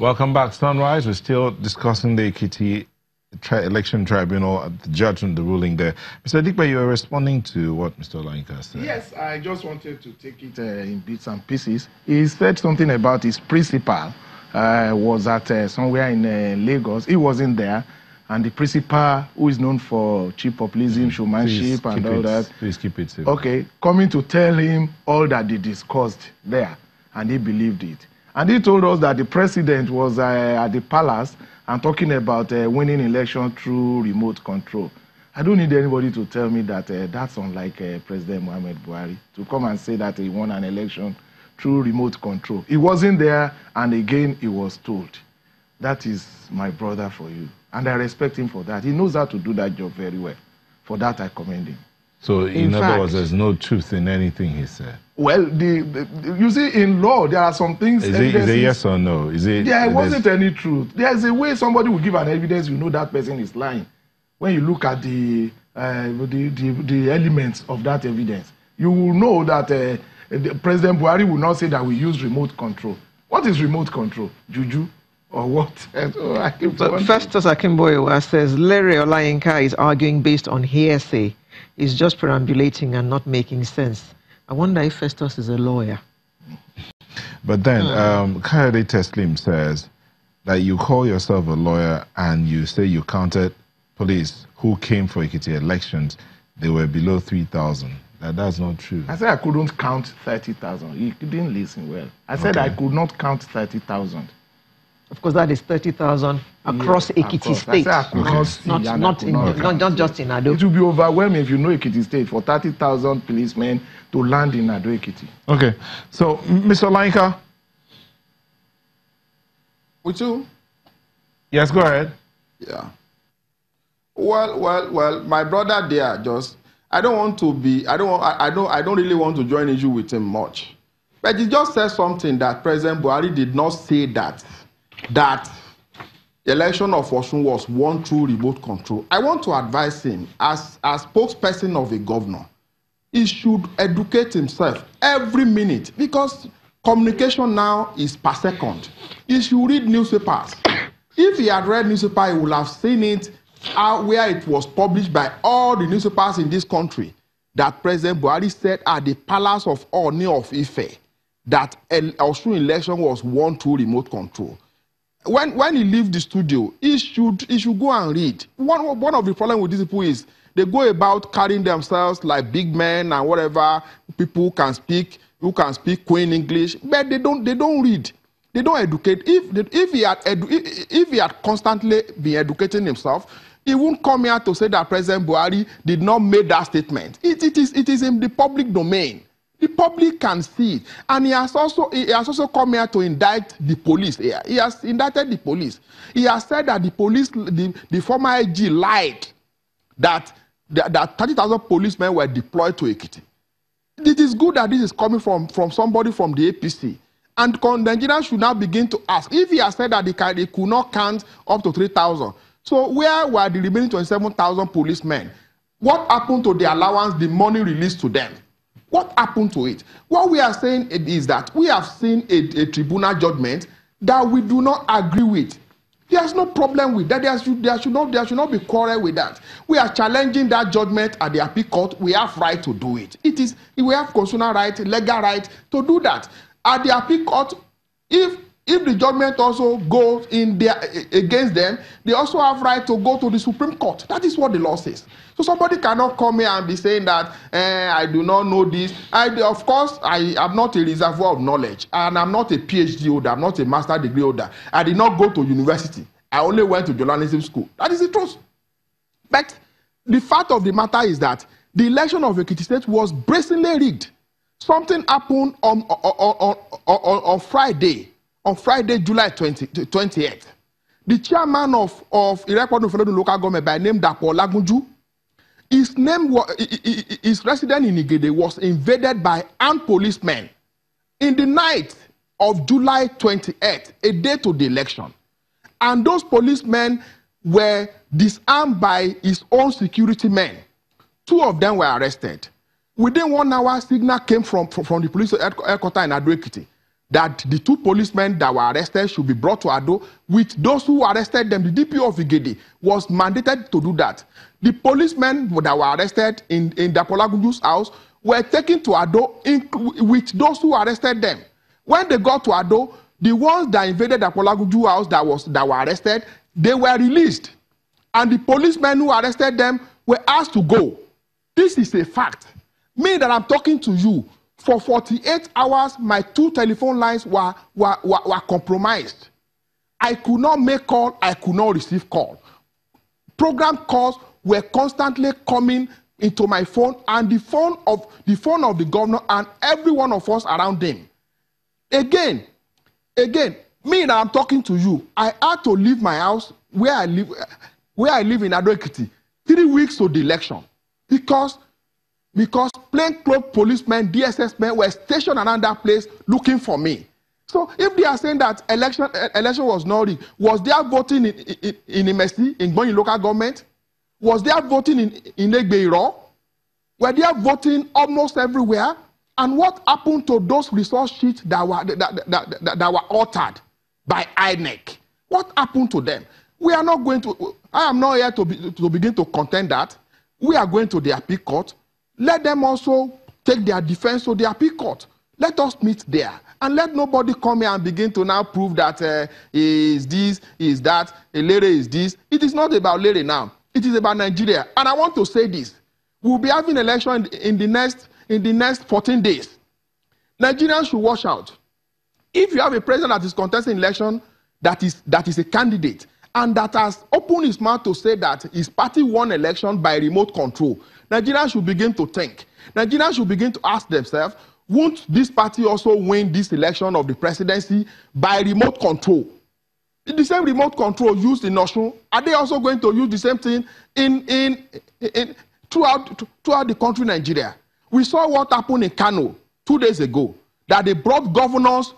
Welcome back, Sunrise. We're still discussing the Ekiti Election Tribunal, the judgment, the ruling there. Mr. Dikpe, you were responding to what Mr. Olayinka said. Yes, I just wanted to take it in bits and pieces. He said something about his principal was at somewhere in Lagos. He wasn't there. And the principal, who is known for cheap populism, showmanship, and all that. Please keep it simple. Okay, coming to tell him all that they discussed there. And he believed it. And he told us that the president was at the palace and talking about winning election through remote control. I don't need anybody to tell me that that's unlike President Muhammad Buhari to come and say that he won an election through remote control. He wasn't there, and again, he was told. That is my brother for you. And I respect him for that. He knows how to do that job very well. For that, I commend him. So, in other words, there's no truth in anything he said? Well, you see, in law, there are some things... Is it a yes or no? There wasn't any truth. There's a way somebody will give an evidence, you know that person is lying. When you look at the elements of that evidence, you will know that President Buhari will not say that we use remote control. What is remote control? Juju? Or what? Festus Akimboyewa says, Larry Olayinka is arguing based on hearsay. He's just perambulating and not making sense. I wonder if Festus is a lawyer. But then, Kayode Teslim says that you call yourself a lawyer and you say you counted police who came for Ekiti elections. They were below 3,000. That's not true. I said I couldn't count 30,000. You didn't listen well. I said I could not count 30,000. Of course, that is 30,000 across Ekiti State. Not just in Ado. It will be overwhelming if you know Ekiti State for 30,000 policemen to land in Ado Ekiti. Okay. So, Mr. Olayinka? With you? Yes, go ahead. Yeah. Well, my brother there just... I don't really want to join issue with him much. But he just said something that President Buhari did not say that the election of Osun was won through remote control. I want to advise him, as spokesperson of a governor, he should educate himself every minute, because communication now is per second. He should read newspapers. If he had read newspaper, he would have seen it where it was published by all the newspapers in this country that President Buhari said at the palace of Oni of Ife that Osun election was won through remote control. When he leaves the studio, he should go and read. One of the problems with these people is they go about carrying themselves like big men and whatever. People who can speak Queen English, but they don't read. They don't educate. If he had constantly been educating himself, he wouldn't come here to say that President Buhari did not make that statement. It is in the public domain. The public can see it. And he has also come here to indict the police here. He has indicted the police. He has said that the police, the former AG lied that 30,000 policemen were deployed to Ekiti. It is good that this is coming from somebody from the APC. And Nigerians should now begin to ask, if he has said that they could not count up to 3,000, so where were the remaining 27,000 policemen? What happened to the allowance, the money released to them? What happened to it? What we are saying is that we have seen a tribunal judgment that we do not agree with. There's no problem with that. There should not be quarrel with that. We are challenging that judgment at the appeal court. We have right to do it. We have constitutional right, legal right to do that. At the appeal court, if the judgment also goes in there against them, they also have right to go to the Supreme Court. That is what the law says. So somebody cannot come here and be saying that I do not know this. Of course, I am not a reservoir of knowledge, and I'm not a PhD holder. I'm not a master degree holder. I did not go to university. I only went to journalism school. That is the truth. But the fact of the matter is that the election of Ekiti State was brazenly rigged. Something happened on Friday. On Friday, July 28th, the chairman of Irepodo Federal Local Government by name Dapo Lagunju, his residence in Igede was invaded by armed policemen in the night of July 28th, a day to the election. And those policemen were disarmed by his own security men. 2 of them were arrested. Within 1 hour, signal came from the police headquarters in Ado Ekiti that the 2 policemen that were arrested should be brought to Ado. With those who arrested them, the DPO of Igede was mandated to do that. The policemen that were arrested in Dapolagunju's house were taken to Ado with those who arrested them. When they got to Ado, the ones that invaded Dapolagunju's house that were arrested, they were released. And the policemen who arrested them were asked to go. This is a fact. Me that I'm talking to you, for 48 hours, my 2 telephone lines were compromised. I could not make call, I could not receive call. Program calls were constantly coming into my phone and the phone of the governor and every one of us around him. Again, me that I'm talking to you, I had to leave my house where I live in Ado Ekiti 3 weeks to the election because plainclothes policemen, DSS men were stationed around that place looking for me. So if they are saying that election was not rigged, was there voting in Imesi, in Gbonyi local government? Was there voting in Egbeiro? Were there voting almost everywhere? And what happened to those resource sheets that were altered by INEC? What happened to them? We are not going to. I am not here to begin to contend that. We are going to the appeal court. Let them also take their defense to the appeal court. Let us meet there. And let nobody come here and begin to now prove that is this, is that, Lere is this. It is not about Lere now. It is about Nigeria. And I want to say this. We will be having election in the next 14 days. Nigerians should watch out. If you have a president that is contesting election, that is a candidate, and that has opened his mouth to say that his party won election by remote control, Nigerians should begin to think. Nigerians should begin to ask themselves, won't this party also win this election of the presidency by remote control? The same remote control used in Osun, are they also going to use the same thing throughout the country, Nigeria? We saw what happened in Kano 2 days ago, that they brought governors